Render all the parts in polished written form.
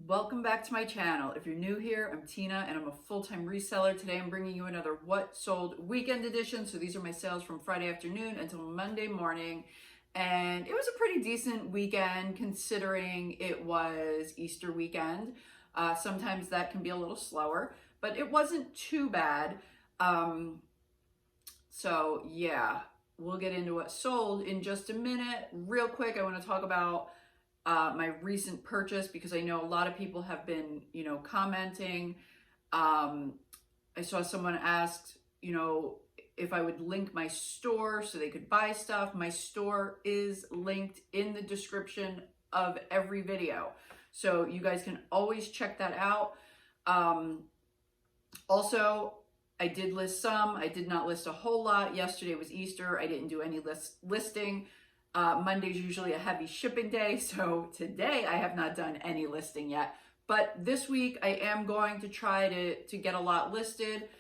Welcome back to my channel. If you're new here, I'm Tina and I'm a full-time reseller. Today I'm bringing you another What Sold Weekend Edition. So these are my sales from Friday afternoon until Monday morning. And it was a pretty decent weekend considering it was Easter weekend. Sometimes that can be a little slower, but it wasn't too bad. So yeah, we'll get into what sold in just a minute. Real quick, I want to talk about my recent purchase because I know a lot of people have been, commenting. I saw someone asked, if I would link my store so they could buy stuff. My store is linked in the description of every video. So you guys can always check that out. Also, I did list some. I did not list a whole lot. Yesterday was Easter. I didn't do any listing. Monday's usually a heavy shipping day, so today I have not done any listing yet. But this week I am going to try to get a lot listed.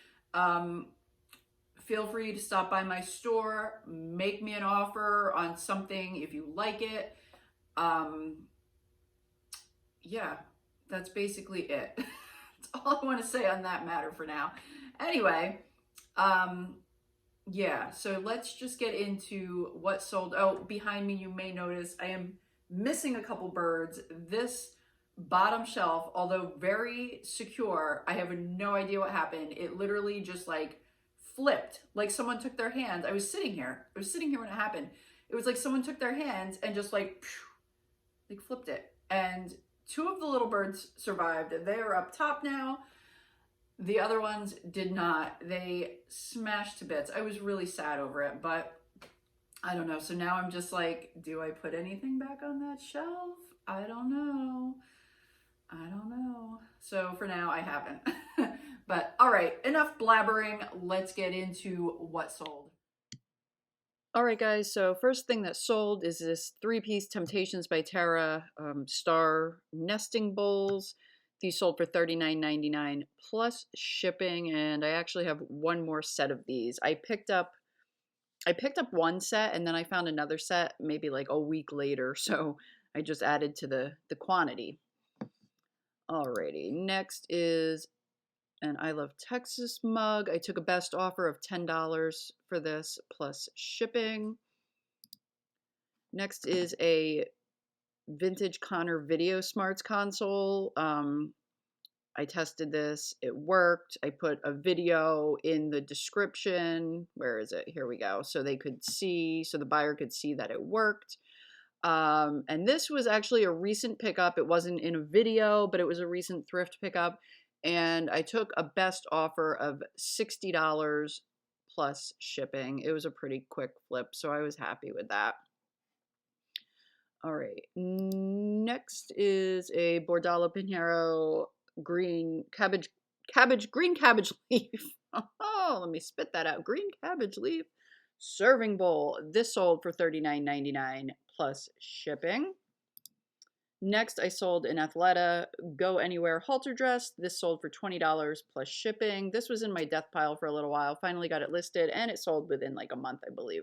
Feel free to stop by my store, make me an offer on something if you like it. Yeah, that's basically it. That's all I want to say on that matter for now. Anyway, yeah, so let's just get into what sold. Oh, behind me, you may notice I am missing a couple birds. This bottom shelf, although very secure, I have no idea what happened. It literally just like flipped, like someone took their hands. I was sitting here when it happened. It was like someone took their hands and just like flipped it. And two of the little birds survived. They are up top now. The other ones did not. They smashed to bits. I was really sad over it, but I don't know. So now I'm just like, do I put anything back on that shelf? I don't know. So for now, I haven't. But all right, enough blabbering. Let's get into what sold. All right, guys, so first thing that sold is this three-piece Temptations by Terra star nesting bowls. These sold for $39.99 plus shipping, and I actually have one more set of these. I picked up one set, and then I found another set maybe like a week later, so I just added to the quantity. Alrighty, next is an I Love Texas mug. I took a best offer of $10 for this plus shipping. Next is a vintage Connor Video Smarts console. I tested this. It worked. I put a video in the description. Where is it? Here we go. So they could see, so the buyer could see that it worked. And this was actually a recent pickup. It wasn't in a video, but it was a recent thrift pickup. And I took a best offer of $60 plus shipping. It was a pretty quick flip, so I was happy with that. All right, next is a Bordalo Pinheiro green cabbage leaf. Oh, let me spit that out. Green cabbage leaf serving bowl. This sold for $39.99 plus shipping. Next, I sold an Athleta Go Anywhere halter dress. This sold for $20 plus shipping. This was in my death pile for a little while. Finally got it listed, and it sold within like a month, I believe.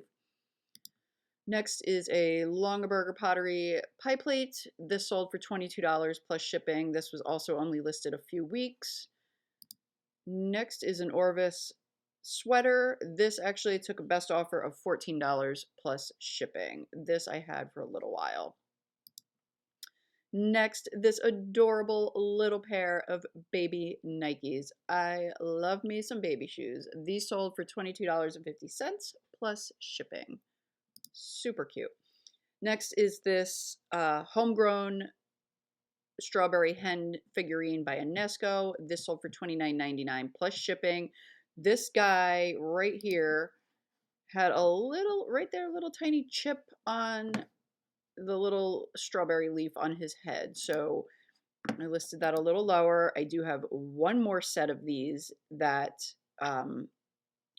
Next is a Longaberger Pottery pie plate. This sold for $22 plus shipping. This was also only listed a few weeks. Next is an Orvis Sweater. This actually took a best offer of $14 plus shipping. This I had for a little while. Next, this adorable little pair of baby Nikes. I love me some baby shoes. These sold for $22.50 plus shipping. Super cute. Next is this Homegrown strawberry hen figurine by Unesco. This sold for $29.99 plus shipping. This guy right here had a little, right there, a little tiny chip on the little strawberry leaf on his head. So I listed that a little lower. I do have one more set of these that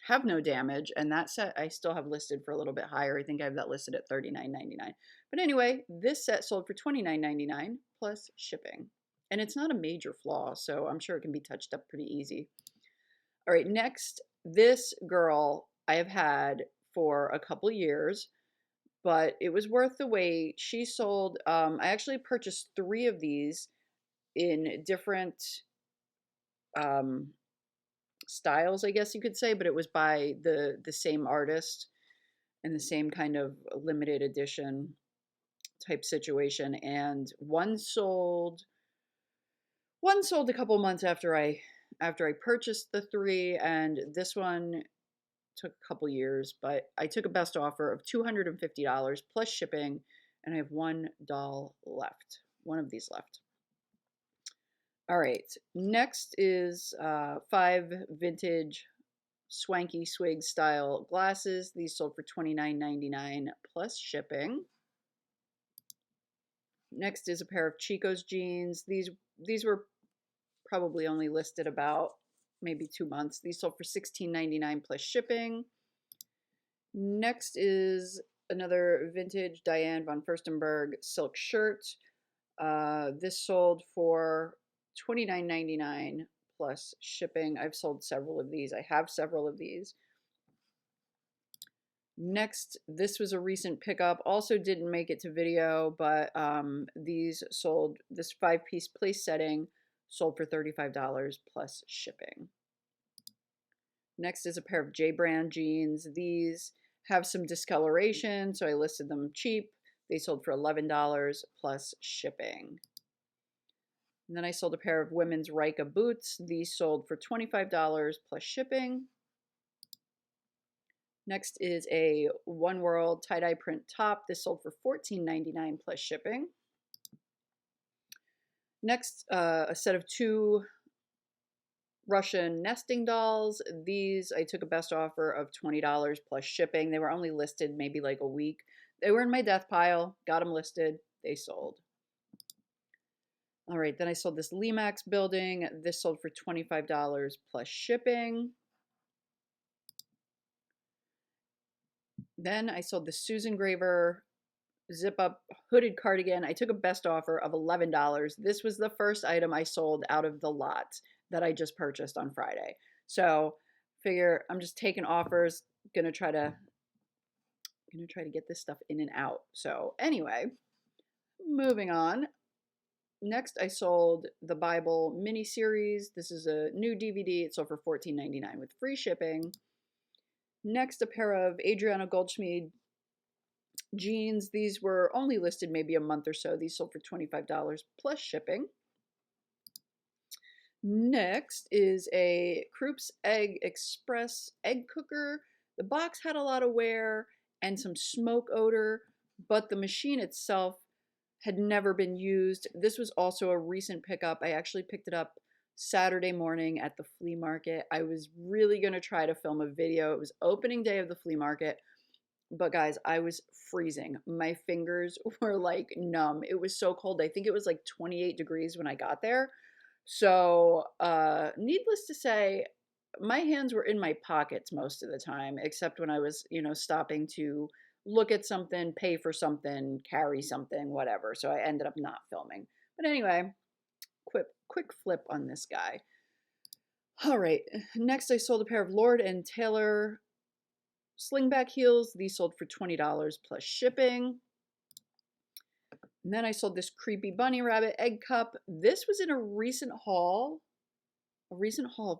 have no damage, and that set I still have listed for a little bit higher. I think I have that listed at $39.99. But anyway, this set sold for $29.99 plus shipping. And it's not a major flaw, so I'm sure it can be touched up pretty easy. All right, next, this girl I have had for a couple years, but it was worth the wait. She sold, I actually purchased 3 of these in different styles, I guess you could say, but it was by the same artist and the same kind of limited edition type situation. And one sold a couple months after I purchased the three, and this one took a couple years, but I took a best offer of $250 plus shipping, and I have one doll left, one of these left. All right, next is 5 vintage swanky swig style glasses. These sold for $29.99 plus shipping. Next is a pair of Chico's jeans. These were probably only listed about maybe 2 months. These sold for $16.99 plus shipping. Next is another vintage Diane von Furstenberg silk shirt. This sold for $29.99 plus shipping. I've sold several of these. I have several of these. Next, this was a recent pickup. Also didn't make it to video, but these sold, this 5-piece place setting sold for $35 plus shipping. Next is a pair of J brand jeans. These have some discoloration, so I listed them cheap. They sold for $11 plus shipping. And then I sold a pair of women's Rika boots. These sold for $25 plus shipping. Next is a One World tie-dye print top. This sold for $14.99 plus shipping. Next, a set of 2 Russian nesting dolls. These I took a best offer of $20 plus shipping. They were only listed maybe like a week. They were in my death pile, got them listed, they sold. All right, then I sold this Limax building. This sold for $25 plus shipping. Then I sold the Susan Graver zip up hooded cardigan. I took a best offer of $11. This was the first item I sold out of the lot that I just purchased on Friday. So figure I'm just taking offers, gonna try to get this stuff in and out. So anyway, moving on. Next, I sold the Bible miniseries. This is a new DVD. It sold for $14.99 with free shipping. Next, a pair of Adriana Gulchmead jeans. These were only listed maybe a month or so. These sold for $25 plus shipping. Next is a Krupp's Egg Express egg cooker. The box had a lot of wear and some smoke odor, but the machine itself had never been used. This was also a recent pickup. I actually picked it up Saturday morning at the flea market. I was really going to try to film a video. It was opening day of the flea market, but guys, I was freezing. My fingers were like numb. It was so cold. I think it was like 28 degrees when I got there. So, needless to say, my hands were in my pockets most of the time, except when I was, stopping to look at something, pay for something, carry something, whatever. So I ended up not filming. But anyway, quick flip on this guy. All right, next I sold a pair of Lord & Taylor slingback heels. These sold for $20 plus shipping. And then I sold this creepy bunny rabbit egg cup. This was in a recent haul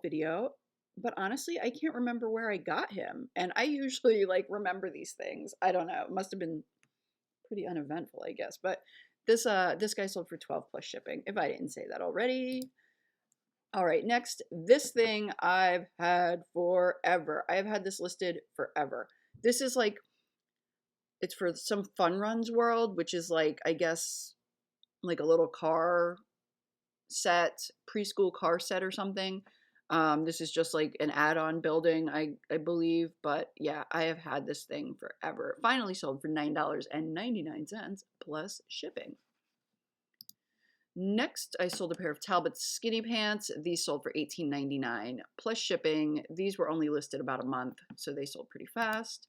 video, but honestly, I can't remember where I got him. And I usually remember these things. I don't know. It must have been pretty uneventful, I guess. But this guy sold for $12 plus shipping, if I didn't say that already. All right, next, this thing I've had forever. I have had this listed forever. This is it's for some Fun Runs World, which is I guess, a little car set, preschool car set or something. This is just an add-on building, I believe. But yeah, I have had this thing forever. Finally sold for $9.99 plus shipping. Next, I sold a pair of Talbot skinny pants. These sold for $18.99 plus shipping. These were only listed about a month, so they sold pretty fast.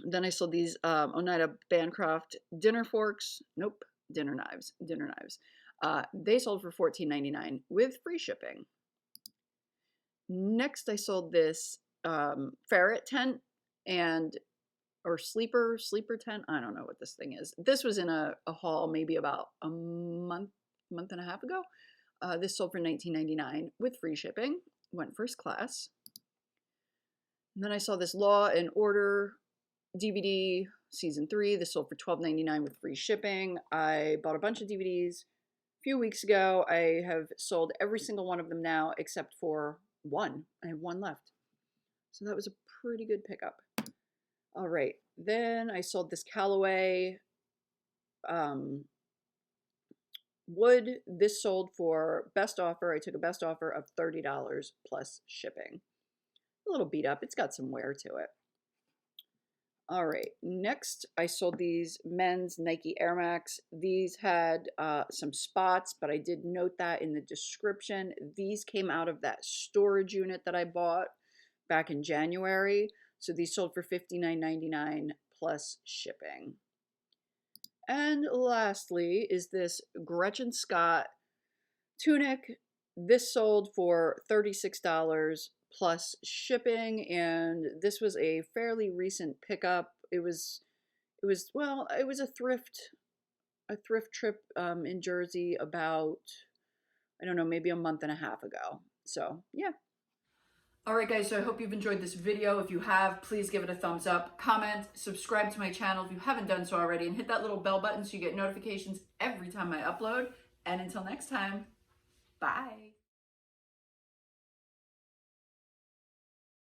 Then I sold these Oneida Bancroft dinner forks. Nope, dinner knives. They sold for $14.99 with free shipping. Next, I sold this Ferret Tent or sleeper tent. I don't know what this thing is. This was in a haul maybe about a month month and a half ago. This sold for $19.99 with free shipping. Went first class. And then I saw this Law and Order DVD season 3. This sold for $12.99 with free shipping. I bought a bunch of DVDs a few weeks ago. I have sold every single one of them now except for one. I have one left. So that was a pretty good pickup. All right. Then I sold this Callaway wood. This sold for best offer. I took a best offer of $30 plus shipping. A little beat up. It's got some wear to it. All right, next I sold these men's Nike Air Max. These had some spots, but I did note that in the description. These came out of that storage unit that I bought back in January. So these sold for $59.99 plus shipping. And lastly is this Gretchen Scott tunic. This sold for $36 plus shipping, and this was a fairly recent pickup. It was a thrift trip in Jersey about, I don't know, maybe a month and a half ago. So yeah. All right, guys, so I hope you've enjoyed this video. If you have, please give it a thumbs up, comment, subscribe to my channel if you haven't done so already, and hit that little bell button so you get notifications every time I upload. And until next time, bye.